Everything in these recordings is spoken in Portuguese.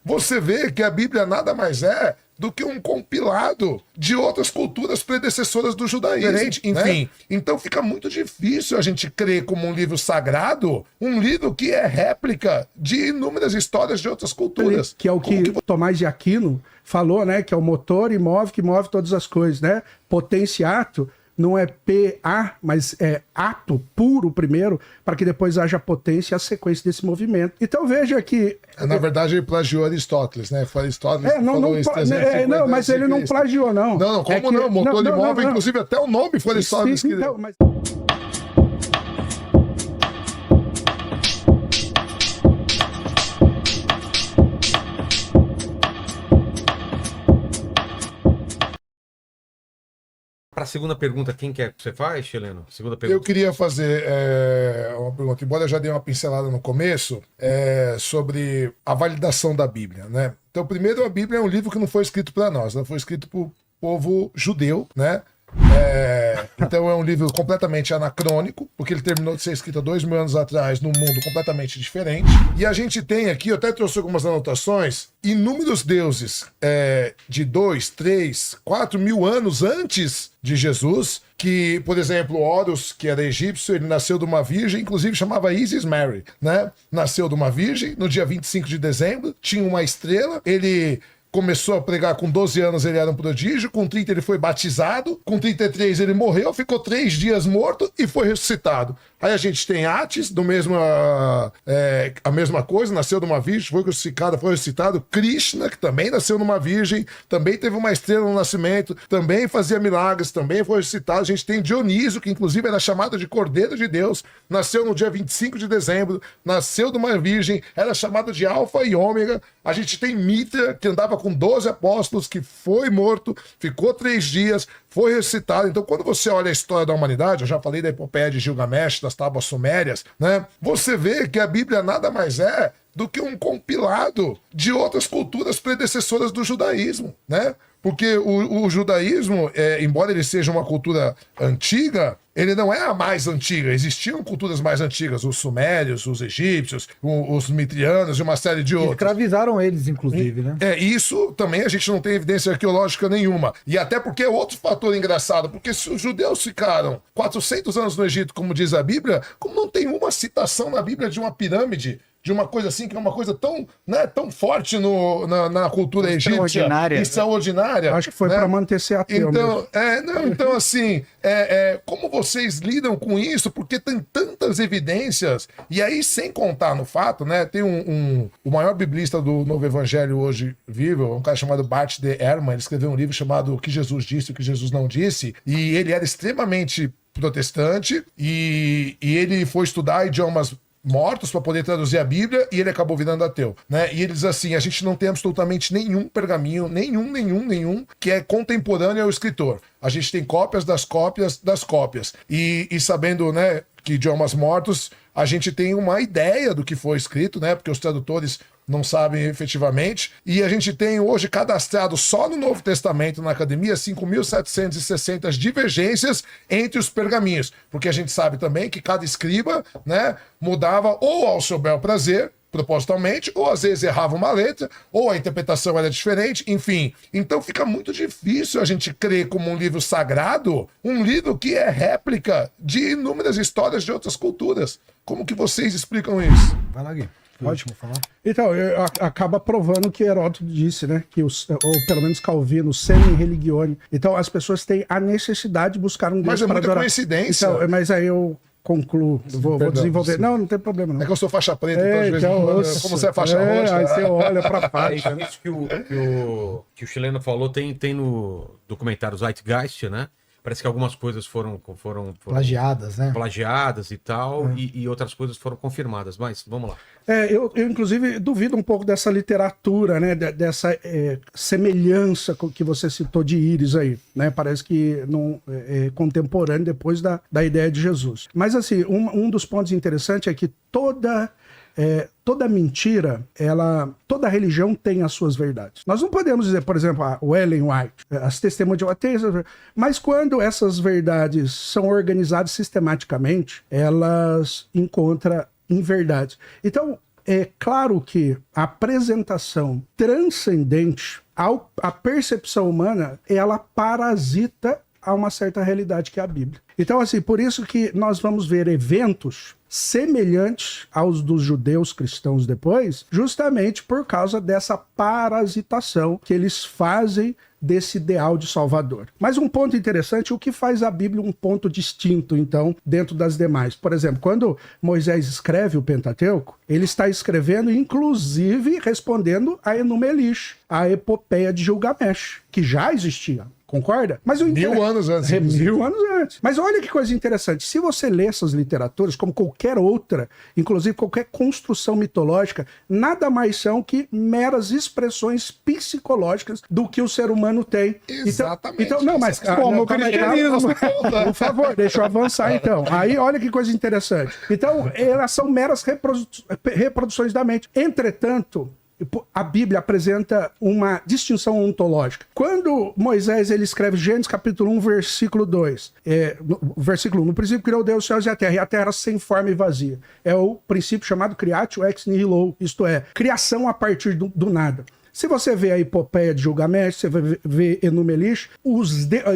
Você vê que a Bíblia nada mais é do que um compilado de outras culturas predecessoras do judaísmo. Enfim, né? Então fica muito difícil a gente crer como um livro sagrado, um livro que é réplica de inúmeras histórias de outras culturas. Que é o que Tomás de Aquino falou, né? Que é o motor e move que move todas as coisas, né? Potenciato não é PA, mas é ato puro primeiro, para que depois haja potência e a sequência desse movimento. Então veja que... Na verdade, ele plagiou Aristóteles, né? Foi Aristóteles que falou isso. Não, mas ele não plagiou, não. Não, como não? Motor de móvel, inclusive até o nome foi Aristóteles que... Então, mas... Para a segunda pergunta, quem quer que você faz, Chileno? Segunda pergunta. Eu queria fazer uma pergunta, embora eu já dei uma pincelada no começo, sobre a validação da Bíblia, né? Então, primeiro, a Bíblia é um livro que não foi escrito para nós, ela foi escrito para o povo judeu, né? Então é um livro completamente anacrônico, porque ele terminou de ser escrito há 2000 anos atrás num mundo completamente diferente. E a gente tem aqui, eu até trouxe algumas anotações, inúmeros deuses de 2, 3, 4 mil anos antes de Jesus, que, por exemplo, Horus, que era egípcio, ele nasceu de uma virgem, inclusive chamava Isis Mary, né? Nasceu de uma virgem no dia 25 de dezembro, tinha uma estrela, ele... Começou a pregar com 12 anos, ele era um prodígio, com 30 ele foi batizado, com 33 ele morreu, ficou 3 dias morto e foi ressuscitado. Aí a gente tem Atis, a mesma coisa, nasceu de uma virgem, foi crucificado, foi ressuscitado. Krishna, que também nasceu numa virgem, também teve uma estrela no nascimento, também fazia milagres, também foi ressuscitado. A gente tem Dionísio, que inclusive era chamado de Cordeiro de Deus, nasceu no dia 25 de dezembro, nasceu de uma virgem, era chamado de Alfa e Ômega. A gente tem Mitra, que andava com 12 apóstolos, que foi morto, ficou 3 dias, foi ressuscitado. Então, quando você olha a história da humanidade, eu já falei da epopeia de Gilgamesh, das tábuas sumérias, né? Você vê que a Bíblia nada mais é do que um compilado de outras culturas predecessoras do judaísmo, né? Porque o judaísmo, embora ele seja uma cultura antiga, ele não é a mais antiga. Existiam culturas mais antigas, os sumérios, os egípcios, os mitrianos e uma série de outros. Escravizaram eles, inclusive, né? Isso também a gente não tem evidência arqueológica nenhuma. E até porque é outro fator engraçado, porque se os judeus ficaram 400 anos no Egito, como diz a Bíblia, como não tem uma citação na Bíblia de uma pirâmide, de uma coisa assim, que é uma coisa tão, né, tão forte na cultura egípcia, extraordinária. Acho que foi, né, para manter-se ateu. Então assim, como vocês lidam com isso? Porque tem tantas evidências, e aí sem contar no fato, né, tem o maior biblista do Novo Evangelho hoje vivo, um cara chamado Bart de Ehrman, ele escreveu um livro chamado O que Jesus Disse e o que Jesus Não Disse, e ele era extremamente protestante, e ele foi estudar idiomas mortos para poder traduzir a Bíblia, e ele acabou virando ateu, né? E ele diz assim, a gente não tem absolutamente nenhum pergaminho, nenhum, que é contemporâneo ao escritor. A gente tem cópias das cópias das cópias. E sabendo, né, que idiomas mortos, a gente tem uma ideia do que foi escrito, né? Porque os tradutores não sabem efetivamente. E a gente tem hoje cadastrado só no Novo Testamento, na academia, 5.760 divergências entre os pergaminhos. Porque a gente sabe também que cada escriba, né, mudava ou ao seu bel prazer, propositalmente, ou às vezes errava uma letra, ou a interpretação era diferente, enfim. Então fica muito difícil a gente crer como um livro sagrado, um livro que é réplica de inúmeras histórias de outras culturas. Como que vocês explicam isso? Vai lá, Gui. Ótimo falar. Então, acaba provando o que Heródoto disse, né? Que ou pelo menos Calvino, semi religione. Então, as pessoas têm a necessidade de buscar um Deus mas é para muita adorar. Coincidência. Então, mas aí eu concluo, vou desenvolver. Sim. Não tem problema não. É que eu sou faixa preta, então às vezes, como você é faixa roxa... Aí você olha pra faixa. Isso que o Chileno falou tem no documentário Zeitgeist, né? Parece que algumas coisas foram plagiadas, né? Plagiadas e tal, e outras coisas foram confirmadas. Mas vamos lá. Eu inclusive duvido um pouco dessa literatura, né? Dessa semelhança que você citou de Íris aí, né? Parece que não é contemporâneo depois da ideia de Jesus. Mas assim, um dos pontos interessantes é que toda mentira, toda religião tem as suas verdades. Nós não podemos dizer, por exemplo, o Ellen White, as testemunhas de Jeová, mas quando essas verdades são organizadas sistematicamente, elas encontram inverdades. Então, é claro que a apresentação transcendente à percepção humana, ela parasita a uma certa realidade que é a Bíblia. Então, assim, por isso que nós vamos ver eventos semelhantes aos dos judeus cristãos depois, justamente por causa dessa parasitação que eles fazem desse ideal de Salvador. Mas um ponto interessante, o que faz a Bíblia um ponto distinto, então, dentro das demais. Por exemplo, quando Moisés escreve o Pentateuco, ele está escrevendo, inclusive, respondendo a Enuma-Elish, a epopeia de Gilgamesh, que já existia. Concorda? Mas 1000 anos antes. 1000 anos antes. Mas olha que coisa interessante. Se você lê essas literaturas, como qualquer outra, inclusive qualquer construção mitológica, nada mais são que meras expressões psicológicas do que o ser humano tem. Exatamente. Então não, mas... Como o cristianismo. Por favor, deixa eu avançar então. Aí olha que coisa interessante. Então, elas são meras reproduções da mente. Entretanto, a Bíblia apresenta uma distinção ontológica. Quando Moisés ele escreve Gênesis capítulo 1, versículo 2, versículo 1, no princípio criou Deus os céus e a terra era sem forma e vazia. É o princípio chamado Creatio ex nihilo, isto é, criação a partir do nada. Se você vê a epopeia de Gilgamesh, você vai ver Enuma-Elish,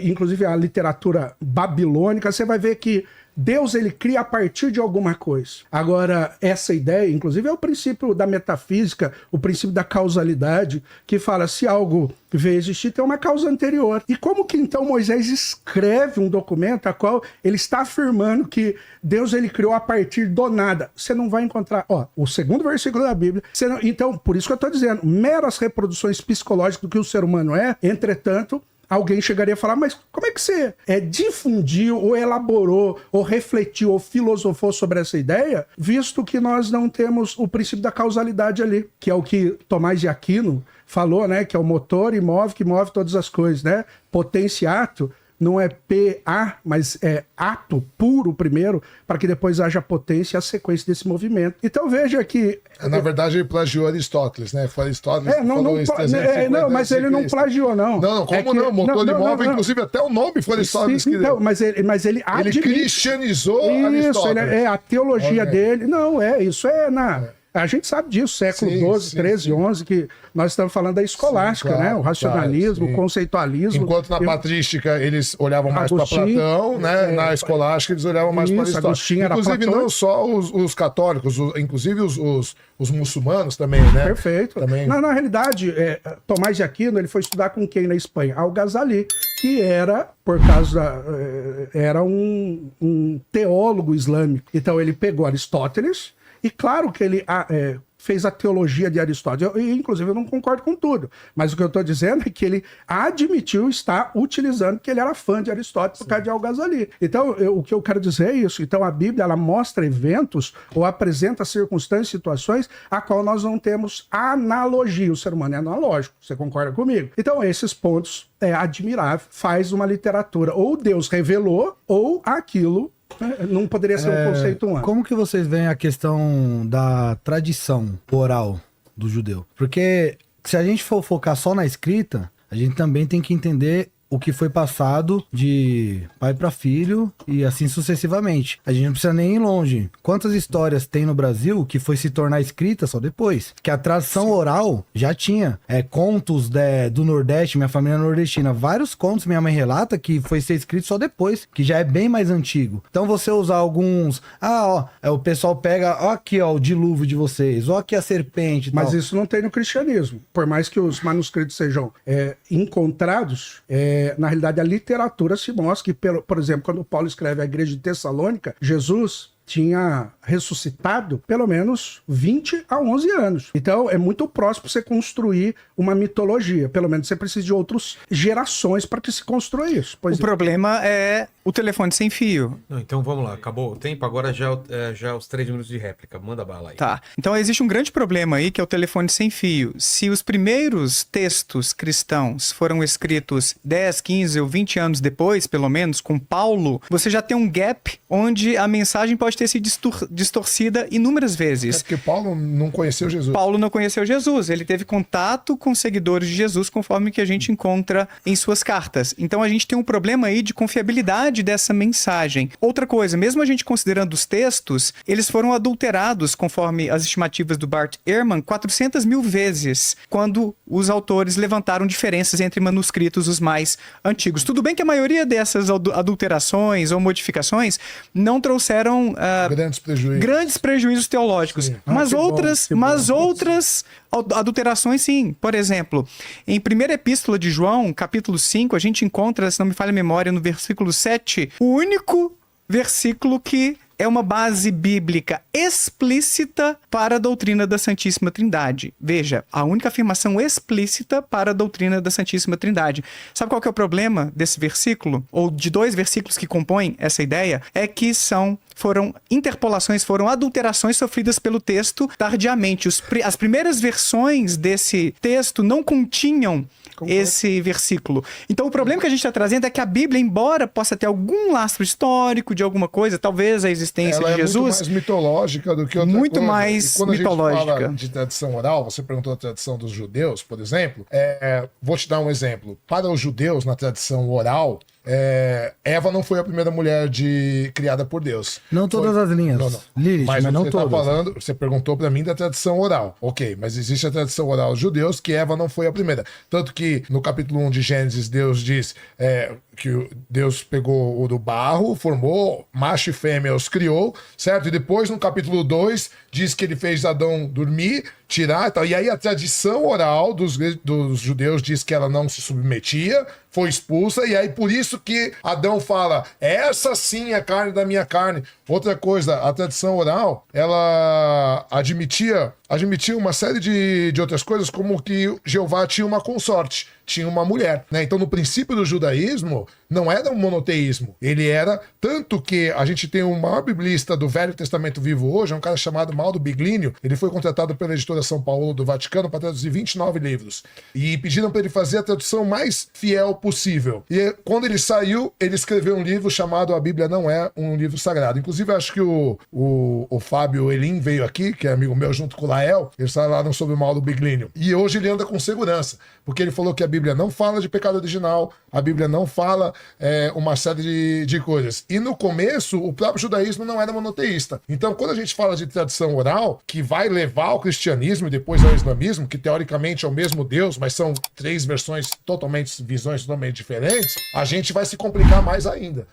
inclusive a literatura babilônica, você vai ver que Deus ele cria a partir de alguma coisa. Agora, essa ideia, inclusive, é o princípio da metafísica, o princípio da causalidade, que fala se algo veio existir, tem uma causa anterior. E como que então Moisés escreve um documento a qual ele está afirmando que Deus ele criou a partir do nada? Você não vai encontrar, o segundo versículo da Bíblia. Então, por isso que eu estou dizendo, meras reproduções psicológicas do que o ser humano é, entretanto, alguém chegaria a falar, mas como é que você difundiu, ou elaborou, ou refletiu, ou filosofou sobre essa ideia, visto que nós não temos o princípio da causalidade ali, que é o que Tomás de Aquino falou, né, que é o motor e move, que move todas as coisas, né? Potência e ato não é PA, mas é ato puro primeiro, para que depois haja potência e a sequência desse movimento. Então veja que... Na verdade, ele plagiou Aristóteles, né? Foi Aristóteles que falou isso. Não, mas ele não plagiou, não. Não, como não? Motor de móvel, inclusive até o nome foi Aristóteles que deu. Mas ele admite. Ele cristianizou Aristóteles. Isso, a teologia dele. Não, isso é a gente sabe disso, século XII, XIII, XI, que nós estamos falando da escolástica, né? O racionalismo, o conceitualismo. Enquanto na patrística eles olhavam mais para Platão, né? Na escolástica eles olhavam mais para Aristóteles. Inclusive não só os católicos, inclusive os muçulmanos também, né? Perfeito. Também. Na realidade, Tomás de Aquino ele foi estudar com quem na Espanha? Al-Ghazali, que era, era um teólogo islâmico. Então ele pegou Aristóteles, e claro que ele fez a teologia de Aristóteles. Inclusive, eu não concordo com tudo. Mas o que eu estou dizendo é que ele admitiu estar utilizando que ele era fã de Aristóteles por causa de Al-Ghazali. Então, o que eu quero dizer é isso. Então, a Bíblia, ela mostra eventos ou apresenta circunstâncias, situações a qual nós não temos analogia. O ser humano é analógico. Você concorda comigo? Então, esses pontos é admirável. Faz uma literatura. Ou Deus revelou, ou aquilo não poderia ser um conceito humano. Como que vocês veem a questão da tradição oral do judeu? Porque se a gente for focar só na escrita, a gente também tem que entender o que foi passado de pai para filho e assim sucessivamente. A gente não precisa nem ir longe. Quantas histórias tem no Brasil que foi se tornar escrita só depois? Que a tradição oral já tinha. Contos do Nordeste, minha família é nordestina. Vários contos minha mãe relata que foi ser escrito só depois, que já é bem mais antigo. Então você usar alguns... o pessoal pega... Ó aqui, o dilúvio de vocês. Ó aqui a serpente. Mas isso não tem no cristianismo. Por mais que os manuscritos sejam encontrados... na realidade, a literatura se mostra que, por exemplo, quando Paulo escreve a igreja de Tessalônica, Jesus tinha ressuscitado pelo menos 20 a 11 anos. Então, é muito próximo para você construir uma mitologia. Pelo menos você precisa de outras gerações para que se construa isso. O problema é o telefone sem fio. Não, então vamos lá, acabou o tempo, agora já os 3 minutos de réplica. Manda bala aí. Tá. Então existe um grande problema aí, que é o telefone sem fio. Se os primeiros textos cristãos foram escritos 10, 15 ou 20 anos depois, pelo menos, com Paulo, você já tem um gap onde a mensagem pode pode ter sido distorcida inúmeras vezes. É porque Paulo não conheceu Jesus. Paulo não conheceu Jesus, ele teve contato com seguidores de Jesus, conforme que a gente encontra em suas cartas. Então a gente tem um problema aí de confiabilidade dessa mensagem. Outra coisa, mesmo a gente considerando os textos, eles foram adulterados, conforme as estimativas do Bart Ehrman, 400 mil vezes, quando os autores levantaram diferenças entre manuscritos os mais antigos. Tudo bem que a maioria dessas adulterações ou modificações não trouxeram grandes prejuízos teológicos. Sim. Mas que bom, outras, que bom. mas outras adulterações, sim. Por exemplo, em 1ª Epístola de João, capítulo 5, a gente encontra, se não me falha a memória, no versículo 7, o único versículo que é uma base bíblica explícita para a doutrina da Santíssima Trindade. Veja, a única afirmação explícita para a doutrina da Santíssima Trindade. Sabe qual que é o problema desse versículo? Ou de 2 versículos que compõem essa ideia? É que foram interpolações, foram adulterações sofridas pelo texto tardiamente. As primeiras versões desse texto não continham esse versículo. Então o problema que a gente está trazendo é que a Bíblia, embora possa ter algum lastro histórico de alguma coisa, talvez a existência ela de Jesus... é muito mais mitológica do que outra muito coisa. mais e quando mitológica. A gente fala de tradição oral, você perguntou a tradição dos judeus, por exemplo, vou te dar um exemplo. Para os judeus, na tradição oral, Eva não foi a primeira mulher criada por Deus. Não todas as linhas. Não. Lilith, mas não você todas. tá falando, você perguntou pra mim da tradição oral. Ok, mas existe a tradição oral dos judeus que Eva não foi a primeira. Tanto que no capítulo 1 de Gênesis, Deus diz que Deus pegou o do barro, formou, macho e fêmea os criou, certo? E depois no capítulo 2 diz que ele fez Adão dormir, tirar e tal. E aí a tradição oral dos judeus diz que ela não se submetia, foi expulsa, e aí por isso que Adão fala, essa sim é carne da minha carne. Outra coisa, a tradição oral, ela admitia uma série de outras coisas, como que Jeová tinha uma consorte, tinha uma mulher, né? Então no princípio do judaísmo, não era um monoteísmo, ele era, tanto que a gente tem o maior biblista do Velho Testamento vivo hoje, é um cara chamado Mauro Biglínio, ele foi contratado pela editora São Paulo do Vaticano para traduzir 29 livros, e pediram para ele fazer a tradução mais fiel possível, e quando ele saiu, ele escreveu um livro chamado A Bíblia Não É um Livro Sagrado. Inclusive acho que o Fábio Elim veio aqui, que é amigo meu, junto com o Lael, eles falaram sobre o Mauro Biglínio, e hoje ele anda com segurança, porque ele falou que a Bíblia não fala de pecado original, a Bíblia não fala uma série de coisas. E no começo, o próprio judaísmo não era monoteísta. Então, quando a gente fala de tradição oral, que vai levar ao cristianismo e depois ao islamismo, que teoricamente é o mesmo Deus, mas são 3 visões totalmente diferentes, a gente vai se complicar mais ainda.